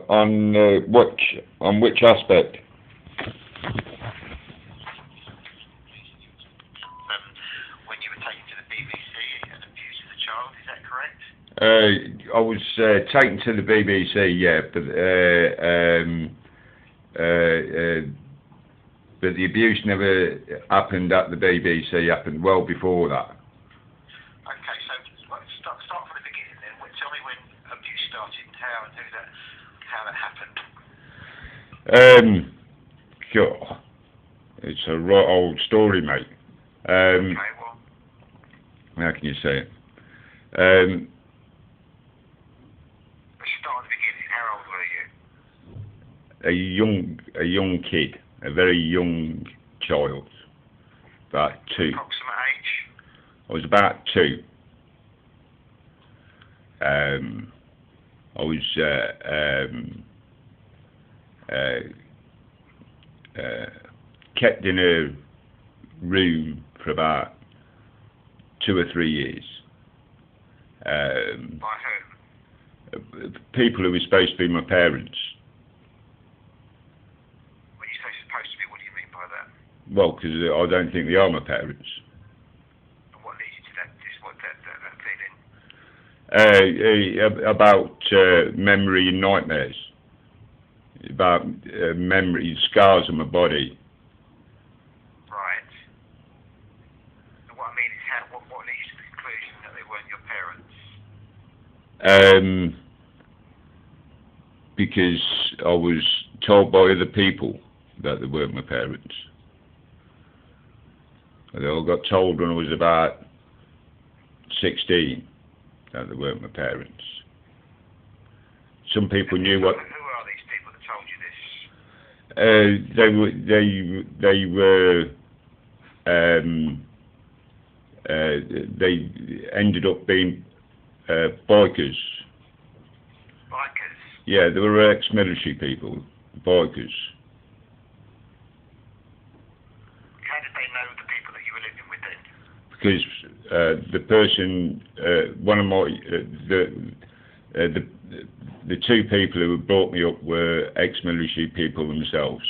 On which aspect? When you were taken to the BBC and abused as a child, is that correct? I was taken to the BBC, yeah, but the abuse never happened at the BBC. It happened well before that. Okay, so start from the beginning then. Tell me when abuse started and how that happened. God, it's a right old story, mate. Okay, well. How can you say it? Let's start at the beginning. How old were you? A young kid, a very young child, about 2. Approximate age? I was about 2. I was kept in a room for about 2 or 3 years. By whom? People who were supposed to be my parents. When you say supposed to be, what do you mean by that? Well, because I don't think they are my parents. And what leads you to that feeling? About memory and nightmares. About memory scars on my body. Right. And what I mean is, what leads you to the conclusion that they weren't your parents? Because I was told by other people that they weren't my parents. I got told when I was about 16 that they weren't my parents. Some people knew what. Who are these people that told you this? They ended up being bikers. Bikers? Yeah, they were ex-military people, bikers. How did they know the people that you were living with then? Because the person, one of my, the 2 people who brought me up were ex-military people themselves.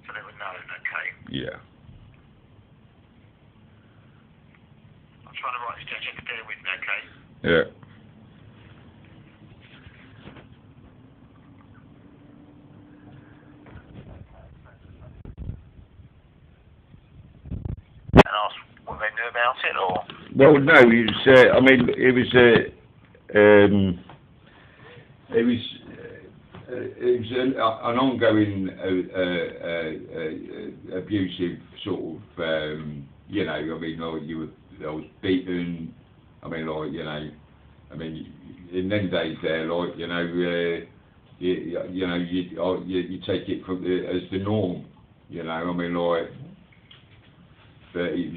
So they were known, okay. Yeah. I'm trying to write this down, you have to bear with me, okay? Yeah. And ask what they knew about it, or? Well, no, it was an ongoing abusive sort of, I was beaten. In them days there, you take it as the norm, but it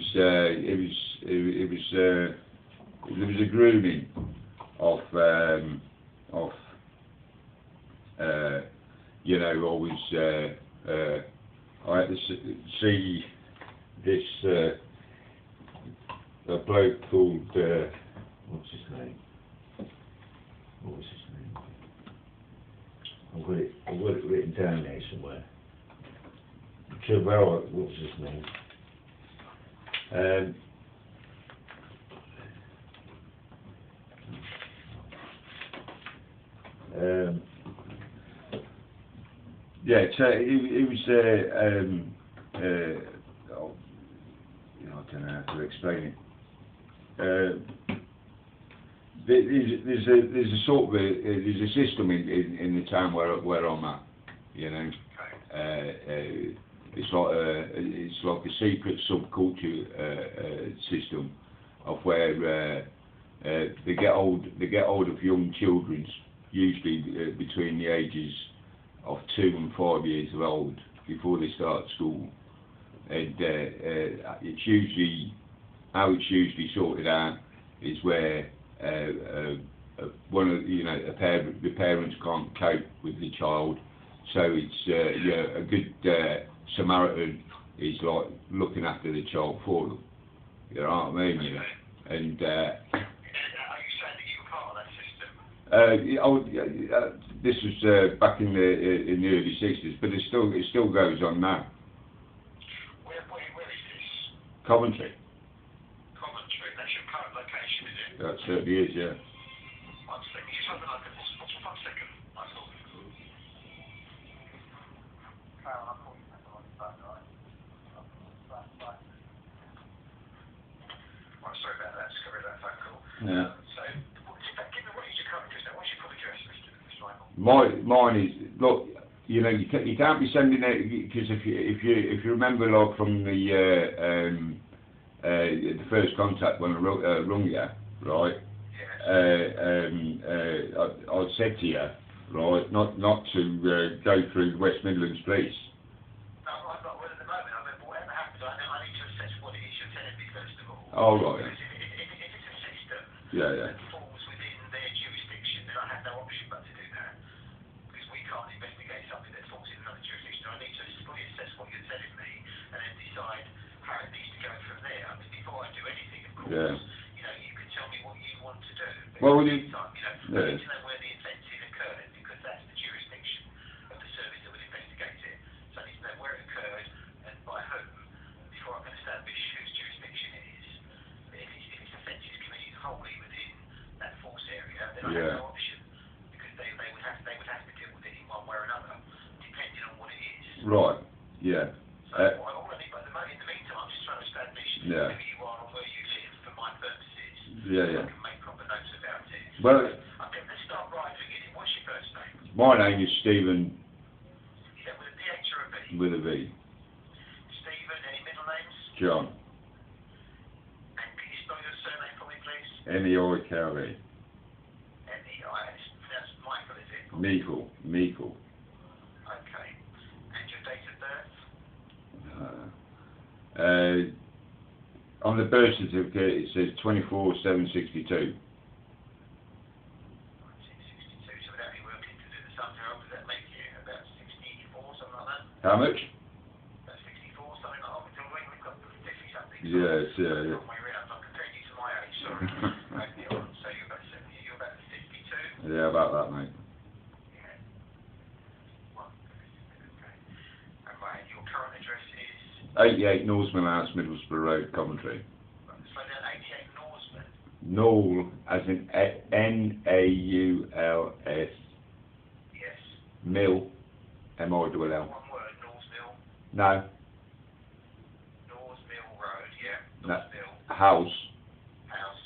was a grooming of I had to see this a bloke called what's his name? What was his name? I've got it written down there somewhere. What was his name? Yeah, so it was I don't know how to explain it. There's a sort of there's a system in the town where I'm at, It's like a secret subculture system of where they get hold of young children, usually between the ages of 2 and 5 years old, before they start school, and it's usually sorted out is where one of the parents can't cope with the child, so it's a good Samaritan is like looking after the child for them. You know what I mean? Okay. And are you saying that you were part of that system? this was back in the early 60s, but it still goes on now. Where is this? Coventry. Coventry. That's your current location, is it? That certainly is, yeah. One second. Just have a look at this. What's 1 second? Michael. Carol, I'll call you back on the phone, all right? Right, sorry about that. Just got rid of that phone call. Yeah. So, give me what is your current address now? What's your full address, Mr. Michael? Mine is, look, you know, you can't be sending it, because if you remember, like, from the first contact when I rung you, right? I said to you, right, not to go through the West Midlands Police. No, I'm not with at the moment. I mean, whatever happens, I need to assess what it is you're telling me first of all. Oh, right. Because if it's a system Yeah. that falls within their jurisdiction, then I have no option but to do that. Because we can't investigate something that falls in another jurisdiction. I need to fully assess what you're telling me and then decide how it needs to go from there. I mean, before I do anything, of course, Yeah. you know, you can tell me what you want to do. But Well, in the you- meantime, you know, yeah. I need to know where the offence occurred, because that's the jurisdiction of the service that would investigate it. So I need to know where it occurred and by whom before I can establish whose jurisdiction it is. If it's offences committed wholly within that force area, then I have no option, because they would have to deal with it in one way or another, depending on what it is. Right. Yeah. So all I need, but in the meantime, I'm just trying to establish who you are and where you live for my purposes. Yeah. So I can make proper notes about it. Well, Okay, let's start right at the beginning. What's your first name? my name is Stephen Is that with a PH or a V? with a V. Stephen, any middle names? John. And can you spell your surname for me, please? Meikle. M-E-I, and it's pronounced Michael, is it? Meikle. Okay. And your date of birth? On the birth certificate it says 24/7/62. 1962, so without me working to do the sums here, does that make you about 64, something like that? How much? About 64, something like that? Until when we've got 50 something. Yeah. Long way round. I'm comparing you to my age, sorry. So you're about 70, you're about 52? Yeah, about that, mate. Yeah. Well, okay. And right, your current address is? 88 Norseman House, Middlesbrough Road, Coventry. So then 88 Norseman. Knoll, as in Nauls. Yes. Mill, MILL. One word, Norse Mill. No. Norse Mill Road, yeah. No. Norse Mill House, House.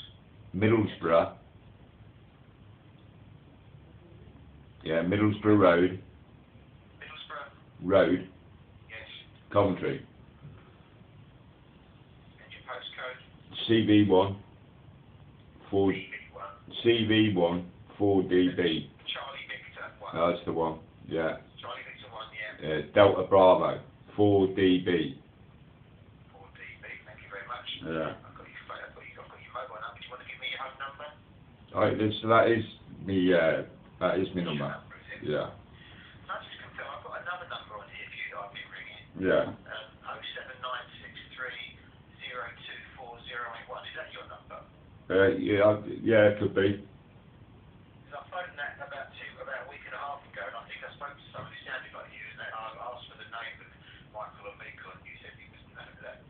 Middlesbrough. Yeah, Middlesbrough Road. Middlesbrough. Road, Yes. Coventry. And your postcode? CV1 4 CV1. CV1 4DB. Charlie Victor 1. That's the one. Yeah. Charlie Victor 1, yeah. Delta Bravo 4DB. 4DB, thank you very much. Yeah. I've got your phone, I've got your mobile number. Do you want to give me your home number? Right, so that is my number. Is it? Yeah. Can I just confirm, I've got another number on here for you that I've been ringing. Yeah. 07963024081. Is that your number? Yeah, it could be. Because I phoned that about a week and a half ago, and I think I spoke to somebody who sounded like you, and I asked for the name of Michael or Meikle, and you said you didn't know that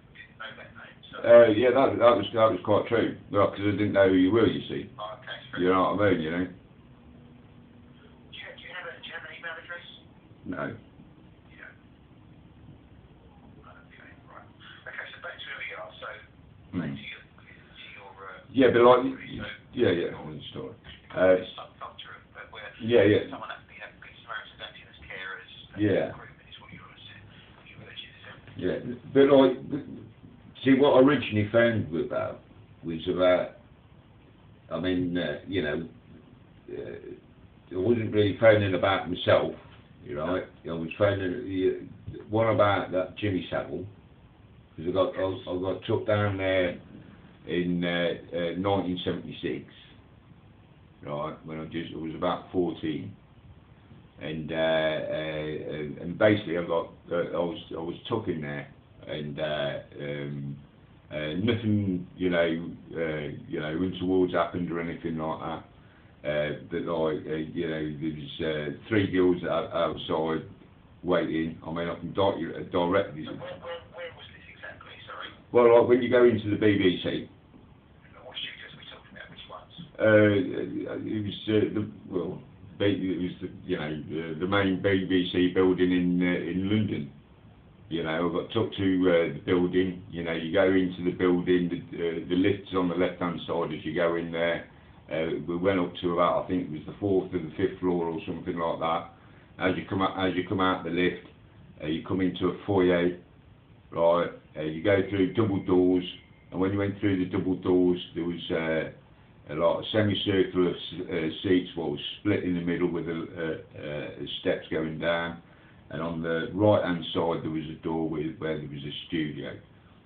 name. So, Yeah, that was quite true. Well, because I didn't know who you were, you see. okay, You know what I mean, you know? Do you have an email address? No. You don't. Okay, right. Okay, so back to where we are. So, back to your Yeah, but like, so, yeah, the story. subculture of where someone has to be good Samaritans acting as carers. Yeah. Recruitment is what you allegedly said. Yeah, but like, see, what I originally found was about, I mean, you know, I wasn't really phoning about myself, you know. I was phoning one about that Jimmy Savile, because I got took down there in 1976, right, when I was about 14, and basically I was took in there, and nothing, you know, untowards happened or anything like that, That like, you know, there was 3 girls outside waiting. I mean, I can direct you. So where was this exactly? Sorry. Well, like when you go into the BBC. What studios are we talking about? Which ones? It was it was the main BBC building in London. You know, I got took to the building. You know, you go into the building. The lift's on the left-hand side as you go in there. We went up to about, I think it was the 4th or the 5th floor or something like that. As you come out the lift, you come into a foyer, right? You go through double doors, and when you went through the double doors, there was a semicircle of seats, what was split in the middle with steps going down. And on the right-hand side, there was a door where there was a studio.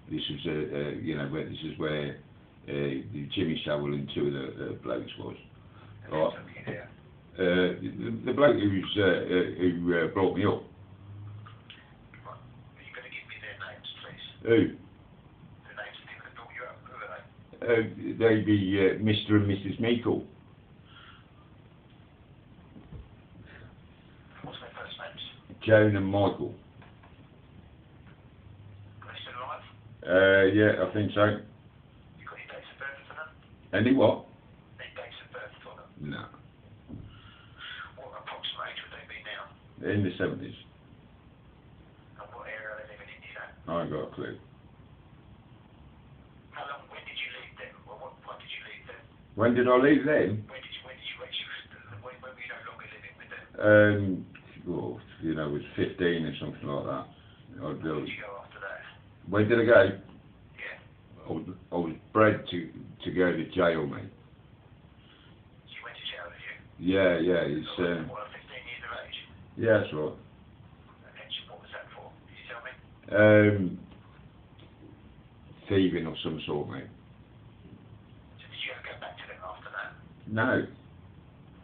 This was this is where the Jimmy Savile and 2 of the blokes was. Right. The bloke who brought me up. Right. Are you going to give me their names, please? Who? The names of people that brought you up. Who are they? They'd be Mr. and Mrs. Meikle. What's their first names? Joan and Michael. Are they still alive? Yeah, I think so. You got any dates of birth for them? Any what? Any dates of birth for them? No. What approximate age would they be now? In the 70s. And what area are they living in, you know? I ain't got a clue. How long, when did you leave them? Or what did you leave them? When did I leave them? When were you no longer living with them? Well, you know, I was 15 or something like that. Where did you go after that? Where did I go? Yeah. I was bred to go to jail, mate. You went to jail, did you? Yeah, it's... What, 15 years of age? yeah, that's right. And what was that for? Can you tell me? Thieving of some sort, mate. So did you ever go back to them after that? No.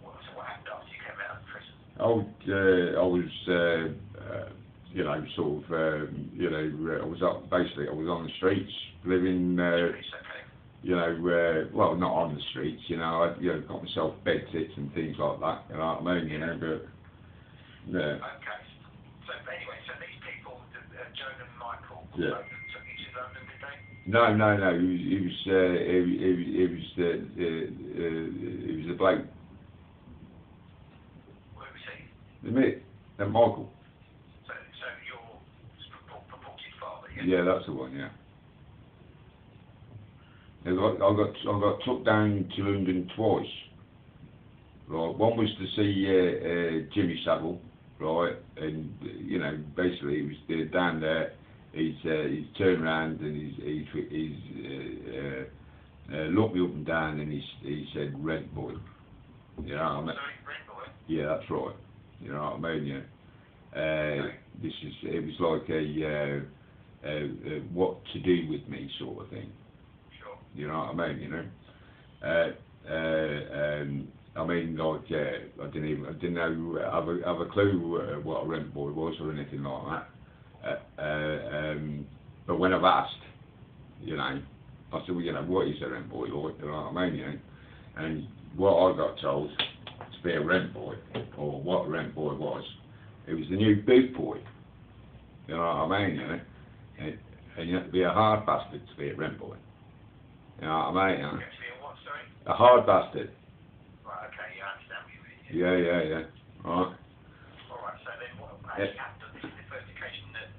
So what happened after you came out of prison? I was, you know, sort of, I was basically, I was on the streets, living, Streets, okay. you know, well, not on the streets, you know, I got myself bed sits and things like that, you know what I mean, you know, but, yeah. Okay. So anyway, so these people, Joan and Michael, Yeah. took you to London, did they? No, it was the bloke, Where was he? the Michael. So your purported father, yeah? Yeah, that's the one, yeah. I got took down to London twice. Right, one was to see Jimmy Savile, right, and you know, basically he was down there. He's turned around and he's looked me up and down and he said, "Rent boy." You know what I mean? Sorry, Rent boy? Yeah, that's right. You know what I mean? Yeah. It was like a what to do with me sort of thing. Sure. You know what I mean? You know. I mean, like, I didn't have a clue what a rent boy was or anything like that. But when I've asked, you know, I said, well, you know, what is a rent boy like? You know what I mean? You know, and what I got told to be a rent boy, or what a rent boy was, it was the new boot boy. You know what I mean? You know, and you have to be a hard bastard to be a rent boy. You know what I mean? You know? You have to be a what, sorry? A hard bastard. Right, okay, yeah, I understand what you mean. Yeah. Right. Alright, so then what actually happened? This is the first occasion that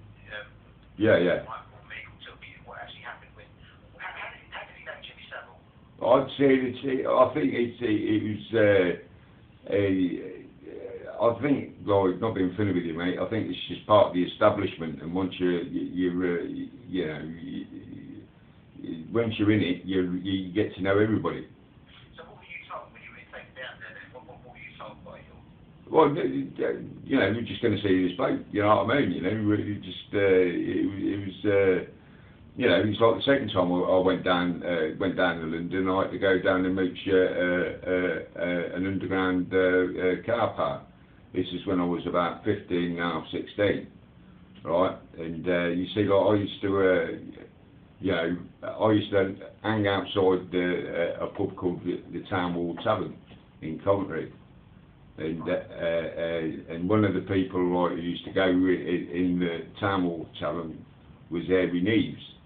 Yeah. Michael Meikle told me what actually happened when... How did he know Jimmy Savile? I'd say that I think it was I think, like, not being funny with you, mate, I think it's just part of the establishment, and once once you're in it, you get to know everybody. So what were you told when you were taken down there then? What were you told by you? Well, you know, we're just going to see this bloke, you know what I mean? You know, it just, it was, you know, it's like the second time I went down to London, I had to go down and meet an underground car park. This is when I was about 15, now 16, right? And you see, like, I used to, you know, I used to hang outside a pub called the Town Wall Tavern, in Coventry. And one of the people like, who used to go in the Town Hall Tavern was Harry Neves,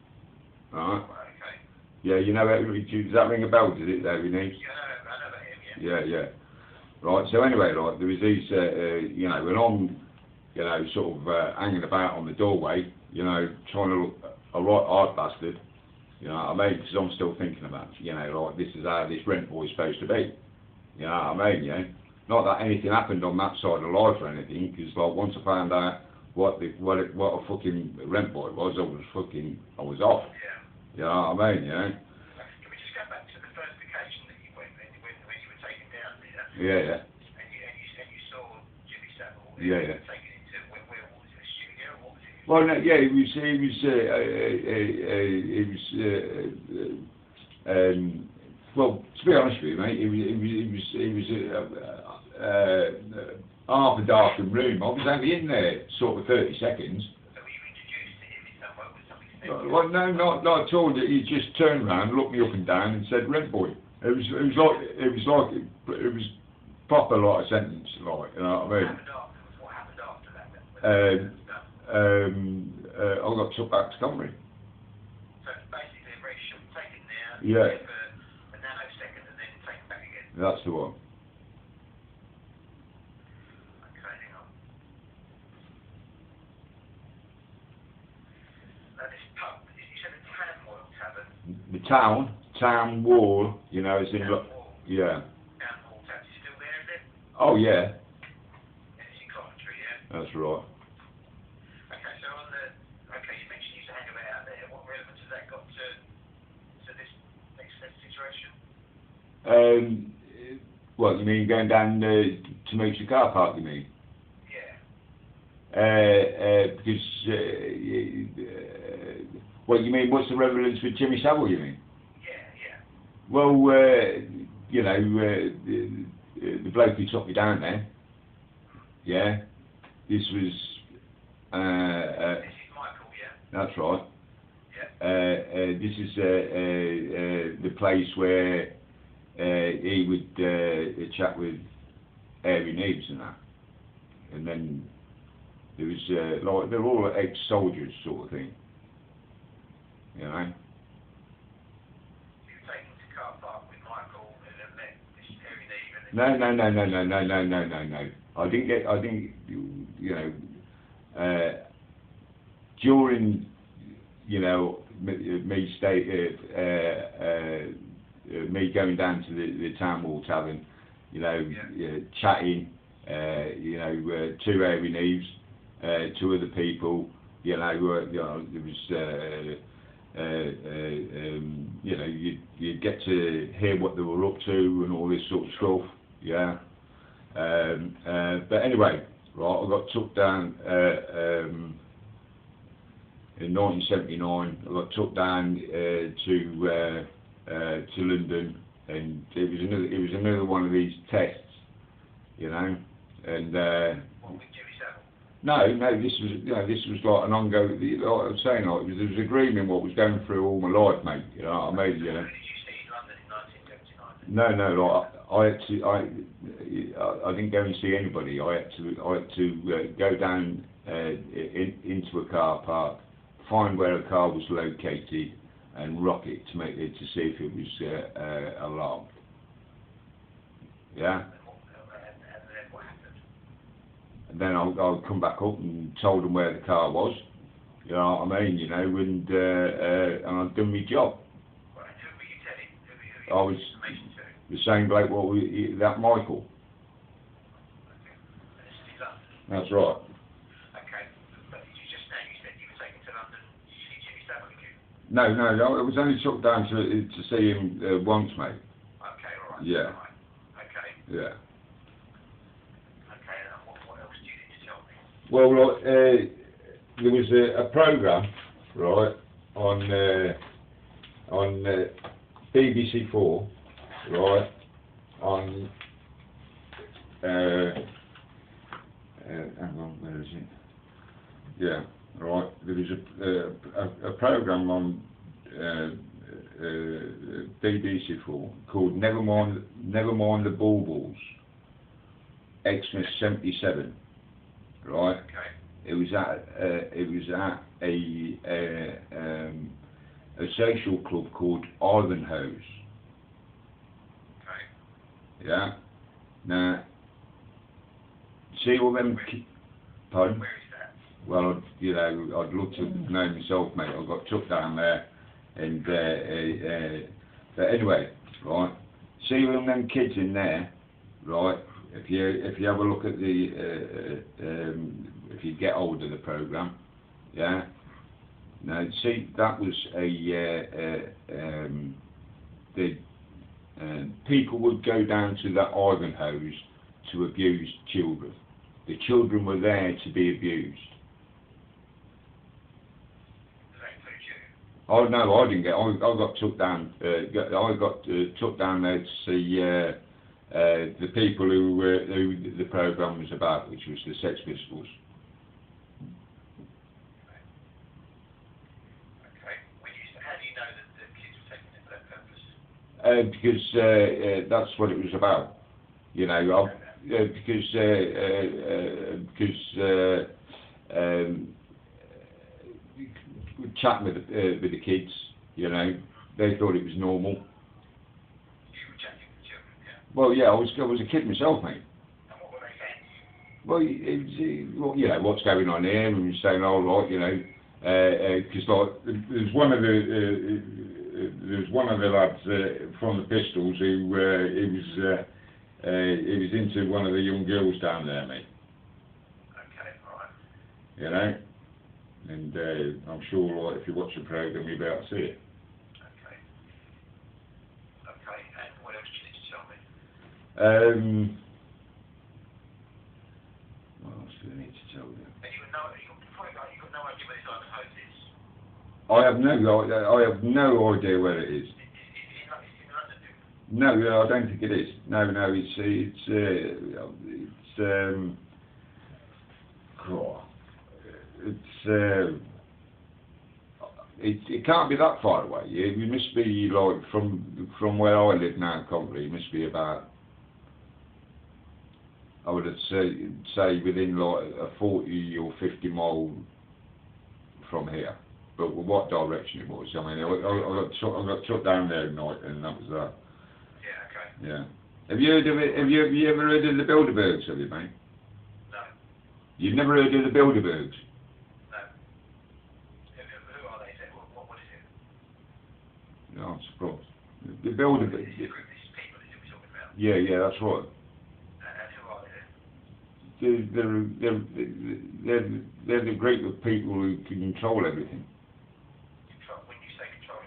right? Okay. Yeah, you know, does that ring a bell, does it, Harry Neves? Yeah, I know about him, yeah. Yeah. Right, so anyway, like, there was these, you know, when I'm, you know, sort of hanging about on the doorway, you know, trying to look a right hard bastard, you know what I mean? Because I'm still thinking about, you know, like, this is how this rent boy's supposed to be. You know what I mean, yeah? Not that anything happened on that side of life or anything, because, like, once I found out what a fucking rent boy was, I was off. Yeah. You know what I mean, yeah? Can we just go back to the first occasion that you went when you were taken down there? Yeah. And you saw Jimmy Savile. Yeah. Taken into where was it? A studio? What was it? Well, no, yeah, it was well, to be honest with you, mate, it was half a darkened room. I was only in there sort of 30 seconds. So were you introduced to him in some way? Was something special? Well, no, not at all. He just turned around, looked me up and down, and said, "Rent boy." It was proper like a sentence, like, you know what I mean? What happened after that? I got took back to Coventry. So it's basically a very short taken there. Yeah. For a nanosecond and then taken back again. That's the one. Okay, hang on. Now this pub, you said a Town Hall Tavern. The town wall, you know, is in. Town Hall. Yeah. Town Hall Tavern. Is it still there, is it? Oh yeah. It's in Coventry, yeah? That's right. Okay, so you mentioned you used to hang about out there. What relevance has that got to this next situation? What, you mean going down to meet the car park, you mean? Yeah. Because, what, you mean, what's the relevance with Jimmy Savile, you mean? Yeah. Well, you know, the bloke who took me down there, yeah, this was, This is Michael, yeah? that's right. Yeah. This is the place where he would chat with Harry Neves and that. And then there was, like, they're all ex-soldiers sort of thing, you know? You were taken to car park with Michael and then met this Harry Neves and then... No. I didn't, you know, during, you know, me going down to the Town Hall Tavern, you know, chatting, you know, to Harry Neves, to other people, you know, there was, you know, you'd get to hear what they were up to and all this sort of stuff, yeah. But anyway, right, I got took down in 1979. I got took down to London, and it was another one of these tests, you know, and. What, with Jimmy Savile? No, this was like an ongoing. Like I was saying, like, there was agreement what was going through all my life, mate. You know what I mean? You know. Who did you see in London in 1979? No, like, I didn't go and see anybody. I had to go down into a car park, find where a car was located, and rock it to see if it was alarmed. Yeah. And then what happened? And then I'll come back up and told them where the car was. You know what I mean? You know, and I'd done my job. Right, and who were you telling? Who I were was you information to? the same bloke that Michael. Okay. And this is in London? That's right. Okay. But you just now, you said you were taken to London. Did you see Jimmy Savile again? No, I was only took down to see him once, mate. Okay, all right. Yeah. All right. Okay. Yeah. Okay, and what else do you need to tell me? Well, there was a program, right, on BBC 4, right, on hang on, where is it? Yeah, right. There was a program on BBC for called Never Mind the Baubles, Xmas '77, right? Okay. It was at a social club called Ivanhoe's. Okay. Yeah. Now, see all them. Pardon? Where is that? Well, you know, I'd love to know myself, mate. I got took down there, and but anyway, right. See all them kids in there, right? If you have a look at the if you get hold of the program, yeah. Now, see, that was the people would go down to that Ivanhoe's to abuse children. The children were there to be abused. Does that include you? Oh no, I didn't get. I got took down. I got took down there to see the people who the program was about, which was the Sex Pistols. Okay. How do you know that the kids were taking it for that purpose? Because that's what it was about. You know, because chatting with the kids, you know, they thought it was normal. You were chatting with children, yeah? Well, yeah, I was a kid myself, mate. And what were they saying to you? Well, well, you know, what's going on here, and you're saying, oh, right, you know, because like there's one of the lads from the Pistols who he was into one of the young girls down there, mate. Okay, alright. You know, and I'm sure, like, if you watch the program, you'll be able to see it. Okay. Okay, and what else do you need to tell me? What else do I need to tell you? And you've got no idea where this Ivanhoe's is? I have no idea where it is. Is it in London? No, I don't think it is. No, it can't be that far away. It must be like from where I live now, Coventry. It must be about, I would say within like a 40 or 50 mile from here. But what direction it was? I mean, I got took down there at night, and that was that. Yeah, okay. Yeah. Have you heard of it? Have you ever heard of the Bilderbergs? Have you, mate? No. You've never heard of the Bilderbergs? No. Who are they? What is it? No, I'm surprised. The Bilderbergs. This is people that you'll be talking about. Yeah, that's right. And who are they? They're the group of people who can control everything. When you say control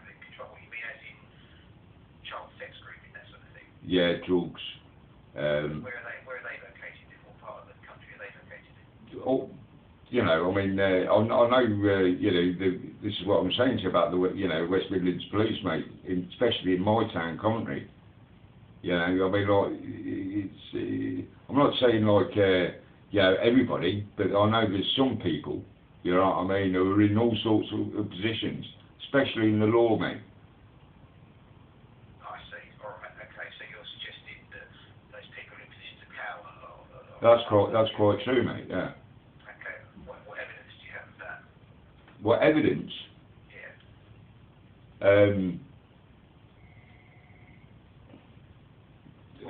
what you mean as in child sex grouping, that sort of thing? Yeah, drugs. Where are they located in? What part of the country are they located in? Oh, you know, I mean, I know, you know, this is what I'm saying to you about the, you know, West Midlands Police, mate, especially in my town, Coventry. You know, I mean, like, it's, I'm not saying like, you know, everybody, but I know there's some people, you know what I mean, who are in all sorts of positions, especially in the law, mate. I see. All right. Okay. So you're suggesting that those people in positions of power That's quite true, mate. Yeah. Okay. What evidence do you have of that? What evidence? Yeah.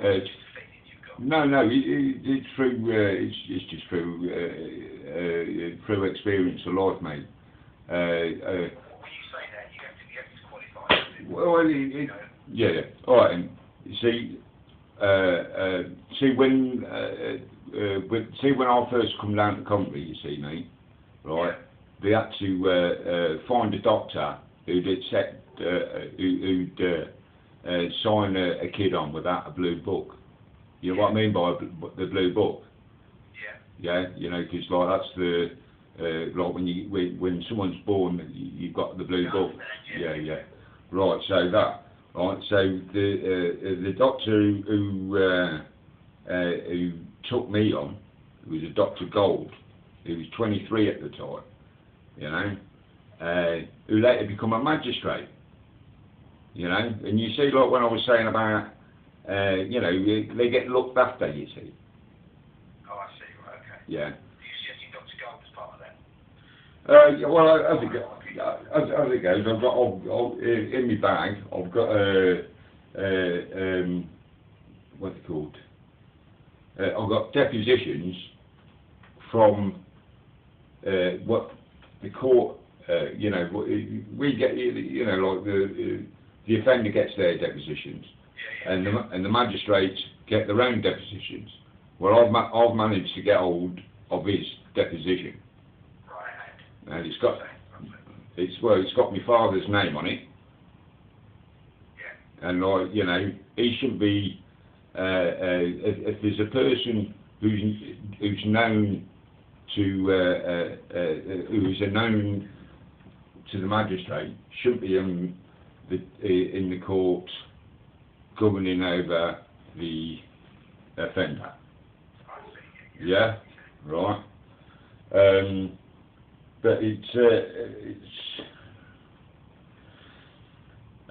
Just a feeling you've got. No, it's through. It's just through experience of life, mate. When you say that, you have to qualify it. Well, yeah. All right. And you see, when I first come down to Coventry, you see, mate, right? Yeah. They had to find a doctor who'd sign a kid on without a blue book. You know what I mean by the blue book? Yeah. Yeah, you know, because like that's the like when someone's born, you've got the blue book. Yeah. Right. So that. Right. So the doctor who took me on was a Dr. Gold. He was 23 at the time. You know, who later become a magistrate. You know, and you see, like when I was saying about, you know, they get looked after, you see. Oh, I see. Right, okay. Yeah. Are you suggesting Dr. Gold as part of that? Yeah, well, as it goes, I've got in my bag. I've got what's it called? I've got depositions from what the court. You know, we get. You know, like the offender gets their depositions, and the magistrates get their own depositions. Well, I've managed to get hold of his deposition. And it's got my father's name on it. Yeah. And like, you know, he shouldn't be. If there's a person who's known to who's known to the magistrate, shouldn't be in the court governing over the offender. Yeah, right. But it's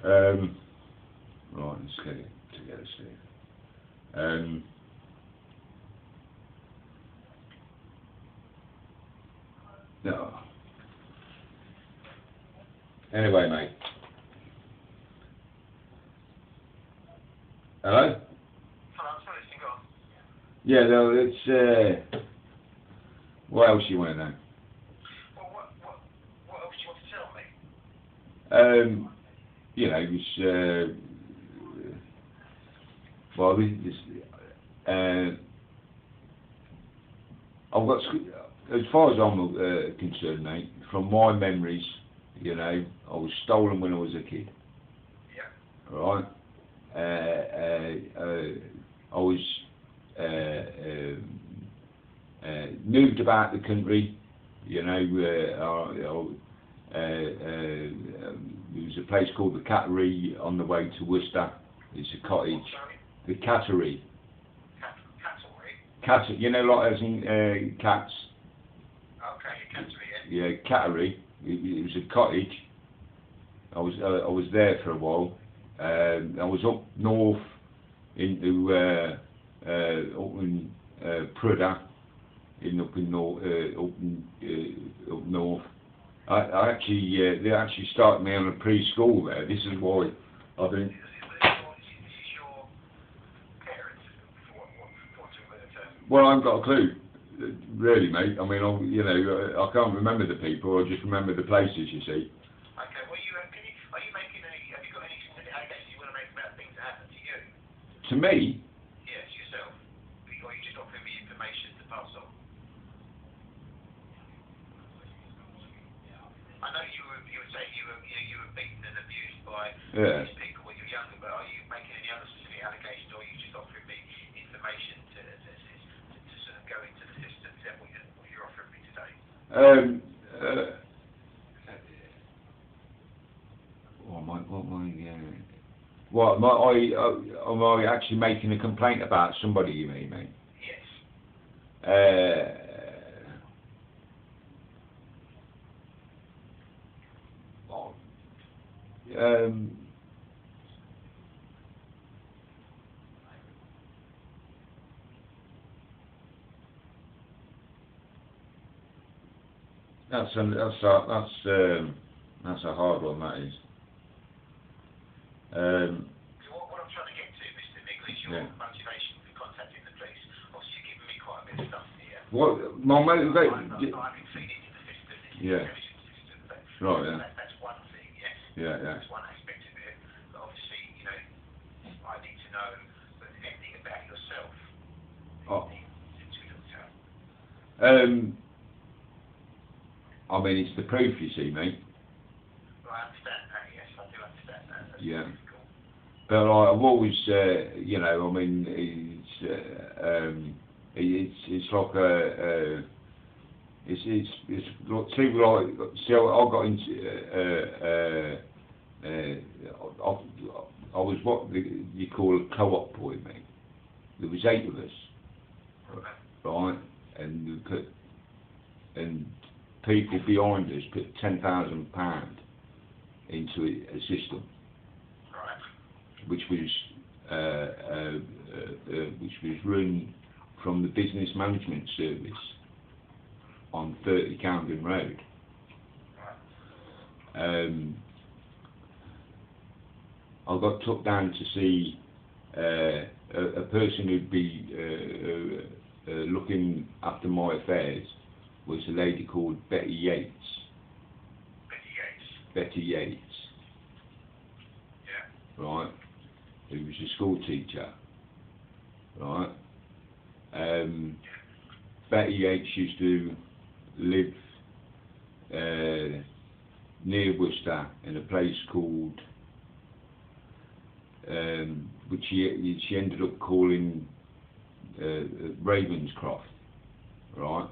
right. Let's get it together, Steve. No. Anyway, mate. Hello? Hello, I'm sorry, go on. Yeah, no, it's what else you want to know? Well, what else do you want to tell me? You know, it's well, I've got, as far as I'm concerned, mate, from my memories, you know, I was stolen when I was a kid. Yeah. Right? I was moved about the country, you know. There was a place called the Cattery on the way to Worcester. It's a cottage. The Cattery. Cattery? You know, like as in cats. Okay, Cattery, yeah. Yeah, Cattery. It was a cottage. I was there for a while. I was up north into up in Prudhoe, up north. I actually they actually started me on a preschool there. This is why I've been. Is your parents, Well, I haven't got a clue, really, mate. I mean, you know, I can't remember the people. I just remember the places. You see. Okay. Well, are you making any? Have you got any specific allegations you want to make about things that happened to you? To me? Yes, yourself. Or are you just offering me information to pass on? I know you were saying you were beaten and abused by these people when you were younger, but are you making any other specific allegations, or are you just offering me information to sort of go into the system? Is that what you're offering me today? What am I actually making a complaint about somebody? You mean, mate? Yes. That's a hard one. That is. What I'm trying to get to, Mr. Nicholas, your motivation for contacting the police. Obviously, you're giving me quite a bit of stuff here. What my motivation? I can feed into the system, this intelligence system. But Right. Yeah. That's one thing, yes. Yeah. That's one aspect of it. But obviously, you know, I need to know everything about yourself. I mean, it's the proof, you see, mate. Well, I understand that. Yes, I do understand that. That's difficult. But I've always, you know, I mean, it's like it's like, see, I got into I was what you call a co-op boy, mate. There was 8 of us, right? And people behind us put £10,000 into a system, which was run from the Business Management Service on 30 Camden Road. I got took down to see a person who'd be looking after my affairs. Was a lady called Betty Yates. Betty Yates. Yeah. Right. Who was a school teacher. Right. Betty Yates used to live near Worcester in a place called, which she ended up calling Ravenscroft, right?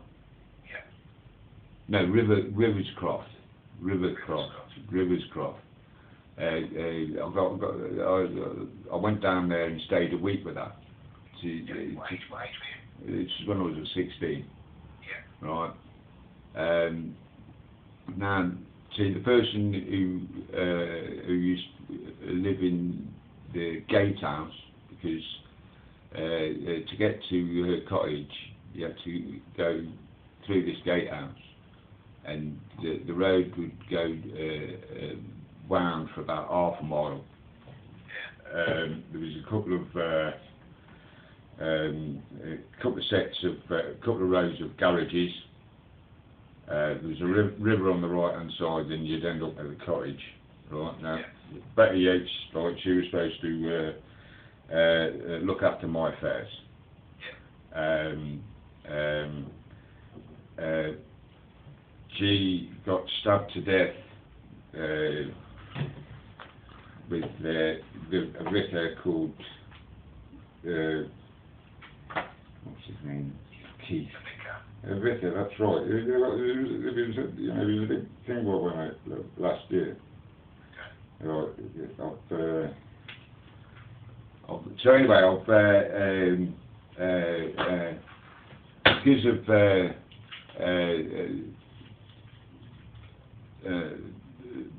Yeah. No, Riverscroft. I went down there and stayed a week with her. What age were you? It's when I was 16. Yeah. Right. Now, see, the person who used to live in the gatehouse, because to get to her cottage, you had to go through this gatehouse, and the road would go wound for about half a mile. Yeah. There was a couple of rows of garages. There was a river on the right hand side, and you'd end up at the cottage. Right now, Yeah. Betty Yates, like, she was supposed to look after my affairs. Yeah. She got stabbed to death with a vicar called what's his name? Keith. A vicar, that's right. It was a big thing what went out last year. Okay. So anyway, because of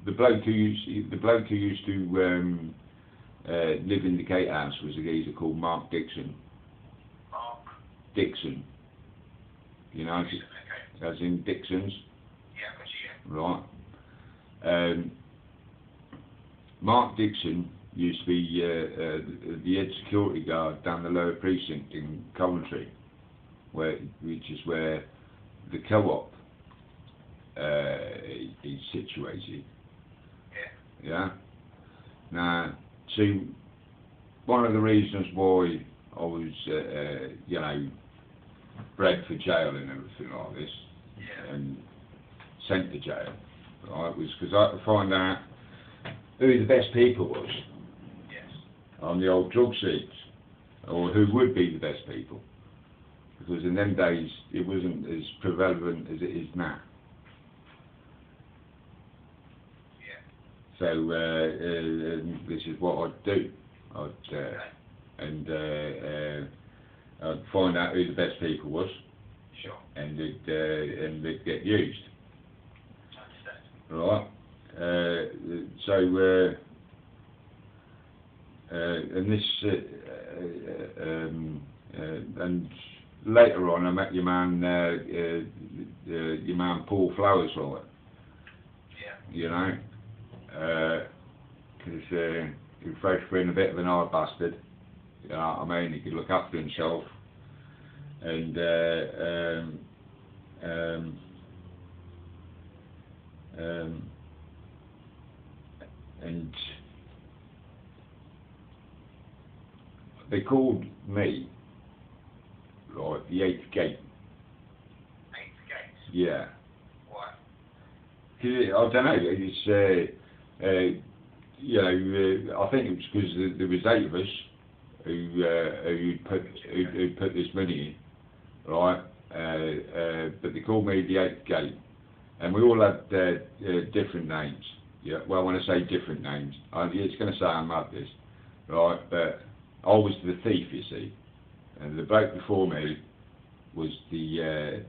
the bloke who used to live in the gatehouse was a geezer called Mark Dixon. Mark Dixon. You know, Dixon, okay. as in Dixon's. Yeah, got you. Right. Mark Dixon used to be the head security guard down the lower precinct in Coventry, which is where the co-op is situated. Yeah. Yeah. Now, see, one of the reasons why I was, bred for jail and everything like this, Yeah. and sent to jail, right, was because I had to find out who the best people was. Yes. On the old drug seats, or who would be the best people, because in them days it wasn't as prevalent as it is now. Yeah. So this is what I'd do. Okay. I'd find out who the best people was, Sure. and they'd get used. I understand. Right. And this, and later on, I met your man Paul Flowers, right? Yeah. You know, because he was supposed to be a bit of an hard bastard. You know what I mean? He could look after himself, and they called me, like, the eighth gate. Eighth gate. Yeah. Why? I don't know. It's I think it was because there was 8 of us who put this money in, right? But they called me the eighth gate, and we all had different names. Yeah. Well, when I say different names, it's going to sound mad, this, right? But I was the thief, you see, and the bloke before me was the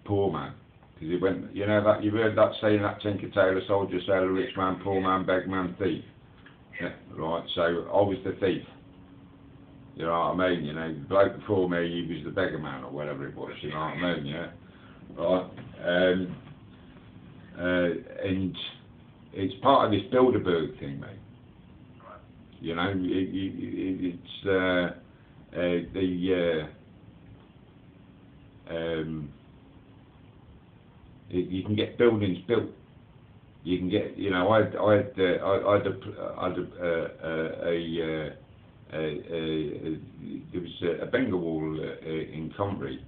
poor man. Because he went, you know that, you've heard that saying, that Tinker Tailor, soldier, sailor, rich man, poor man, beg man, thief. Yeah. Right, so I was the thief. You know what I mean? You know, the bloke before me, he was the beggar man or whatever it was. You know what I mean? Yeah. Right. And it's part of this Bilderberg thing, mate. Right. You know, it's you can get buildings built. You can get, you know, I had there was a Bengal wall in Coventry,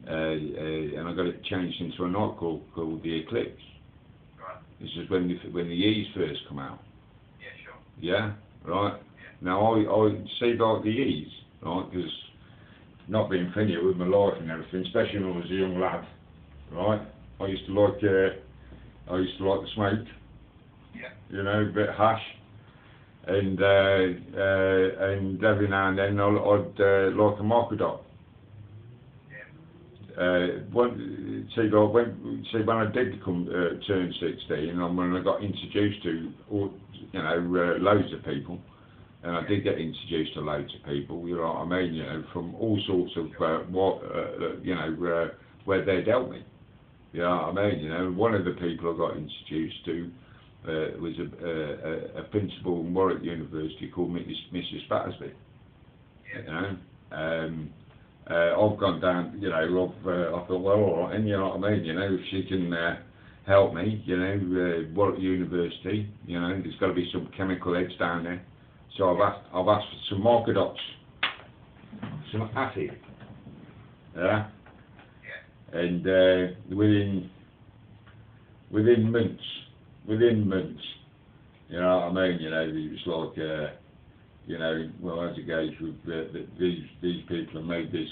and I got it changed into a night called the Eclipse. Right. This is when the E's first come out. Yeah, sure. Yeah, right. Yeah. Now I see like the E's, right, because not being familiar with my life and everything, especially when I was a young lad, right. I used to like the smoke. Yeah. You know, a bit of hash, and every now and then I'd like a microdot. Yeah. When I did turn 16, and when I got introduced to loads of people, and I did get introduced to loads of people, you know what I mean, you know, from all sorts of where they dealt me. You know what I mean? You know, one of the people I got introduced to was a principal in Warwick University called Mrs. Battersby. Yeah. You know, I've gone down. You know, I thought, well, all right, and you know what I mean. You know, if she can help me, you know, Warwick University. You know, there's got to be some chemical heads down there. So I've asked for some microdots, some acid. Yeah. And within months, you know what I mean. You know, it was like, you know, well, as it goes with these people have made this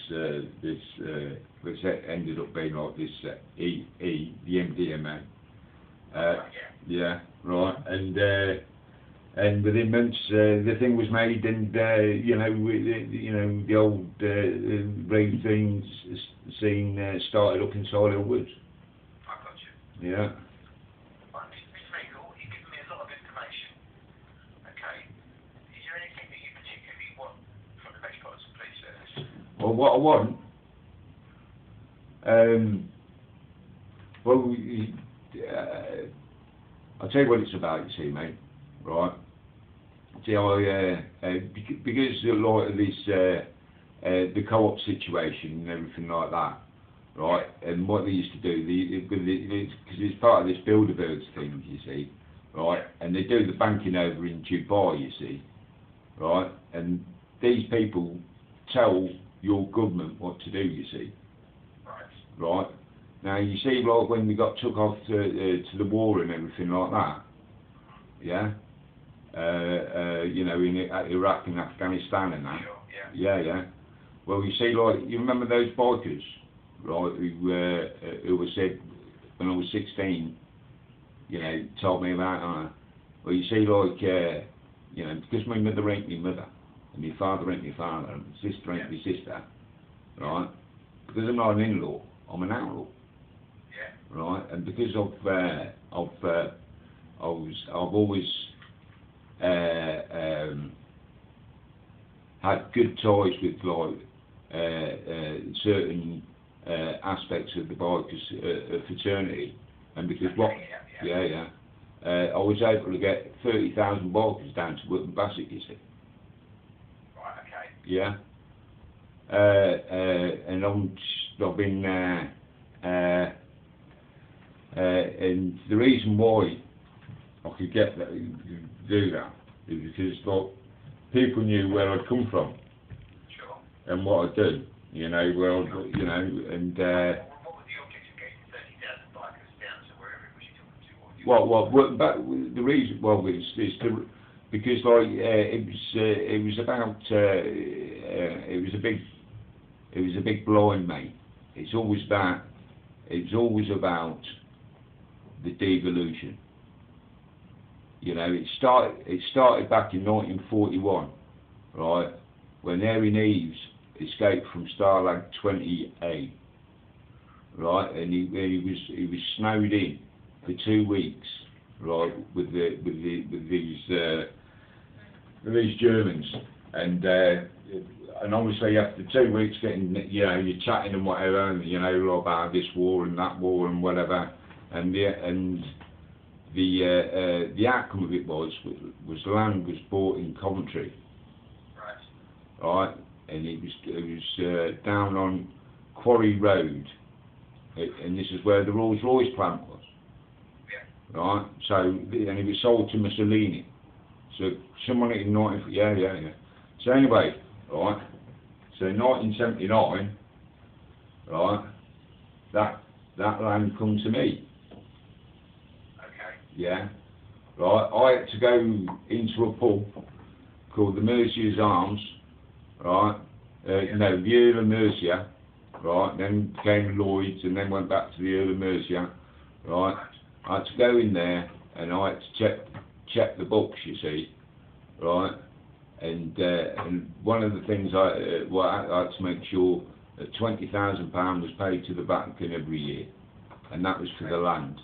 which ended up being like this the MDMA. Yeah, right, and within months the thing was made, and the old raid things scene started up in Solihull Woods. I got you. Yeah. Mr. Meagle, you've given me a lot of information. Okay. Is there anything that you particularly want from the Metropolitan Police Service? Well, what I want, I'll tell you what it's about, you see, mate, right? See, because a lot of this, the co-op situation and everything like that, right, and what they used to do, because it's part of this Bilderberg thing, you see, right, and they do the banking over in Dubai, you see, right, and these people tell your government what to do, you see, right. Now you see, like when we got took off to the war and everything like that, yeah, you know, in Iraq and Afghanistan and that, Sure, yeah. Well, you see, like, you remember those bikers, right, who were said when I was 16, you know, told me about, well, you see, like, you know, because my mother ain't my mother, and my father ain't my father, and my sister ain't my sister, right, because I'm not an in-law, I'm an outlaw. Right, and because I've always had good ties with like certain aspects of the bikers fraternity, and because I was able to get 30,000 bikers down to Wootton Bassett, you see. Right. Okay. Yeah. And I've been. And the reason why I could do that is because like people knew where I'd come from, Sure. and what I do, you know, well, you know, and what was the object of getting 30,000 bikers down to wherever it was you talking to? But the reason, well, because like it was about it was a big blind, mate. It's always about the devolution. You know, it started back in 1941, right, when Erin Eves escaped from Starlag 20A, right, and he was snowed in for 2 weeks, right, with these these Germans, and obviously after 2 weeks getting, you know, you're chatting and whatever, and, you know, about this war and that war and whatever, and the outcome of it was land was bought in Coventry, right, and it was down on Quarry Road, and this is where the Rolls-Royce plant was, right, so, and it was sold to Mussolini, so someone in 19, yeah, so anyway, right, so in 1979, right, that land come to me. Yeah, right, I had to go into a pub called the Mercia's Arms, right, no, the Earl of Mercia, right, then came Lloyd's and then went back to the Earl of Mercia, right, I had to go in there and I had to check the books, you see, right, and one of the things I had to make sure that £20,000 was paid to the Vatican every year, and that was for the land.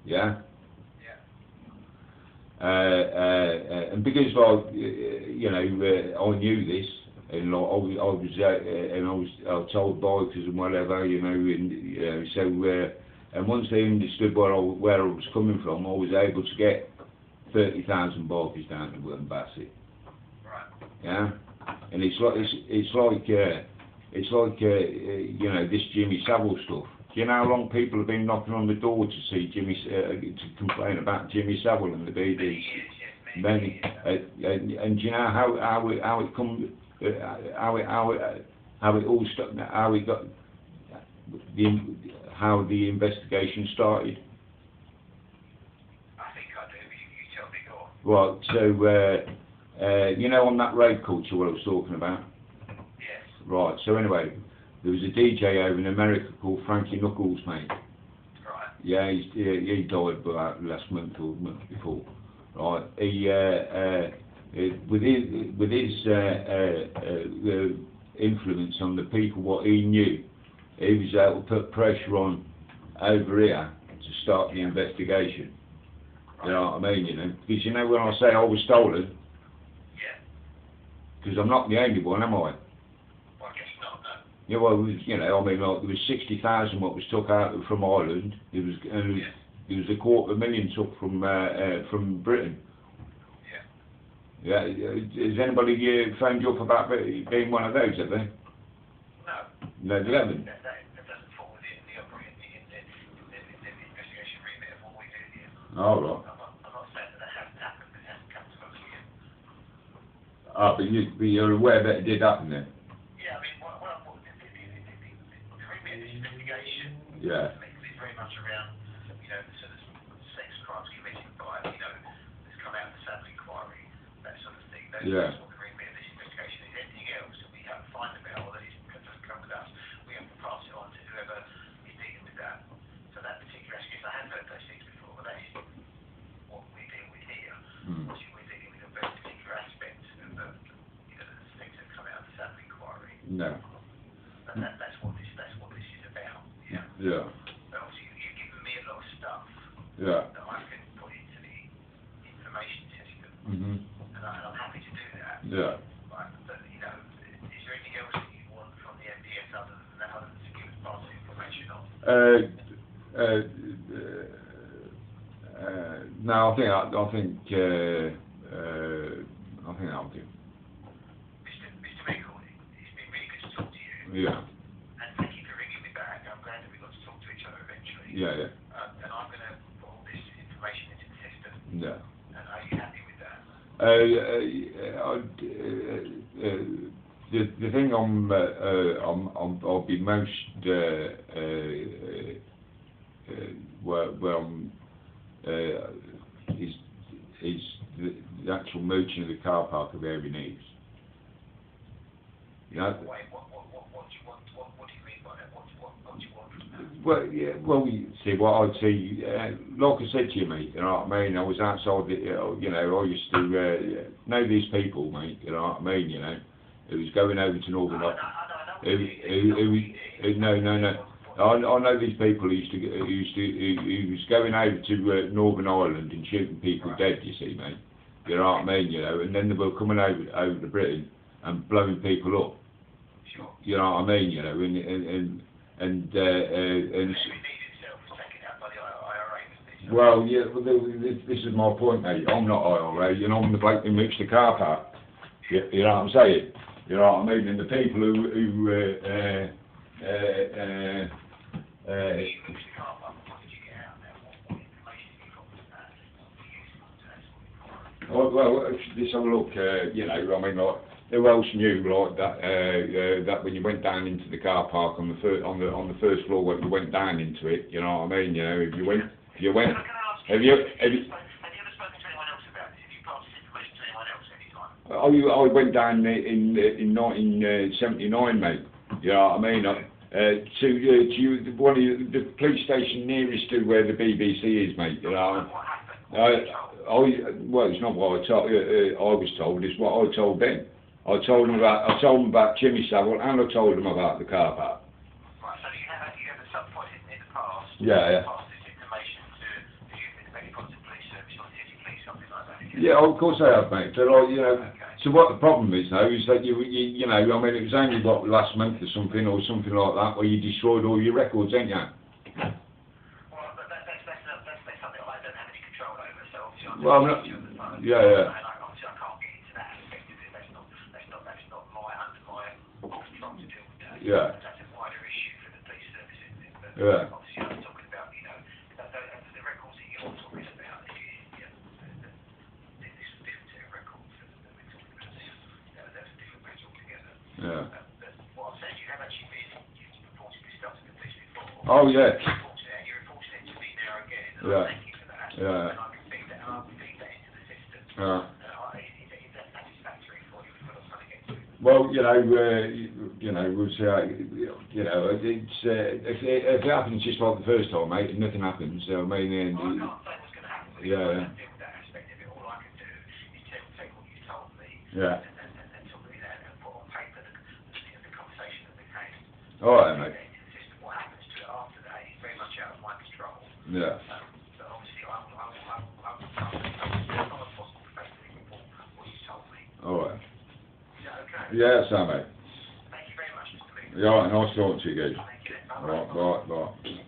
Yeah. And because I knew this, and I was told bikers and whatever, you know, and so and once they understood where I was coming from, I was able to get 30,000 bikers down to Wilton Bassett. Right. Yeah. And it's like you know, this Jimmy Savile stuff. Do you know how long people have been knocking on the door to see Jimmy, to complain about Jimmy Savile and the BDs? Many. And do you know how it come, how it all started, how the investigation started? I think I do. You tell me, go on. Right. So you know, on that road culture what I was talking about. Yes. Right. So anyway. There was a DJ over in America called Frankie Knuckles, mate. Right. Yeah, he died about last month or the month before. Right. He with his influence on the people what he knew, he was able to put pressure on over here to start the investigation. Right. You know what I mean? You know, because you know when I say I was stolen. Yeah. Because I'm not the only one, am I? Yeah, well, it was, you know, I mean, like, there was 60,000 what was took out from Ireland. It was 250,000 took from Britain. Yeah. Yeah. Has anybody phoned you up about being one of those? Have they? No. No, they haven't. That doesn't fall within the investigation remit of what we do here. Oh, right. I'm not saying that that hasn't happened, but it hasn't come to us yet. Ah, but you're aware that it did happen then? Yeah, I mean, the remit of this investigation is very much around, you know, the sort of sex crimes committed by, you know, that's come out of the Savile inquiry, that sort of thing. That's what the remit of this investigation is. Anything else that we have to find about or that doesn't come with us, we have to pass it on to whoever is dealing with that. So that particular aspect, I have heard those things before, but that is what we deal with here. Obviously, we're dealing with a very particular aspect of the, you know, the things that come out of the Savile inquiry. No. And that's what this is about. Yeah. Yeah. But obviously, you've given me a lot of stuff. Yeah. That I can put into the information system. And I'm happy to do that. Yeah. Right. But you know, is there anything else that you want from the MDS other than that, other than to give us pass the information on? No, I think I'll do. Mr. Michael, it's been really good to talk to you. Yeah. And thank you for ringing me back. I'm glad that we got to talk to each other eventually. Yeah. And I'm going to put all this information into the system. Yeah. And are you happy with that? The thing I'll be most is the actual merging of the car park of Airy Neves. You know? Wait, what do you want? What do you mean by that? What do you want from that? Well, yeah. Well, see, what I'd see, like I said to you, mate. You know what I mean? I was outside. You know, I used to know these people, mate. You know what I mean? You know, it was going over to Northern. No. I know these people who was going over to Northern Ireland and shooting people dead. You see, mate. You know what I mean? You know, and then they were coming over to Britain and blowing people up. Sure. You know what I mean? You know, well, yeah, well, this is my point, mate. I'm not IRA, and I'm the bloke who moved the car park. You know what I'm saying? You know what I mean? And the people well, let's have a look. You know, I mean, like, who else knew like that when you went down into the car park on the first floor when you went down into it? You know what I mean? You know, if you went, have you ever spoken to anyone else about this? Have you passed this information to anyone else any time? I went down in 1979, mate. You know what I mean? To one of the police station nearest to where the BBC is, mate. You know. Well, it's not what I was told. It's what I told them. I told them about Jimmy Savile, and I told them about the car park. Right. So you have at some point in the past. Yeah. Passed this information to the Metropolitan Police Service or City Police, something like that. Yeah, of course I have, mate. But like, you know. Okay. So what the problem is though is that you know, I mean, it was only what last month or something like that where you destroyed all your records, ain't you? Well, no, yeah. And obviously I can't get into that aspect of it. That's not under my control to deal with that. Yeah. That's a wider issue for the police service, isn't it? But yeah. Obviously I'm talking about, you know, the records that you're talking about. This is a different set of records that we're talking about. That's a different matter altogether. Yeah. But what I'm saying, you have actually you've reported this stuff to the police before. Oh yeah. You're reporting it to me now again. And yeah. Thank you for that. Yeah. Well, you know, we'll see how, you know, it's if it happens just like the first time, mate, nothing happens. So I mean, well, I can't say what's going to happen. Yeah. That aspect of it, all I can do is take what you told me. Yeah. And talk me that and put on paper the conversation that we had. All right, mate. What happens to it after that is very much out of my control. Yeah. But obviously, I'm not possible to basically report what you told me. All right. Yeah, that's mate. Thank you very much, Mr. Lee. Yeah, nice talking to you guys. Thank you. Bye. Bye.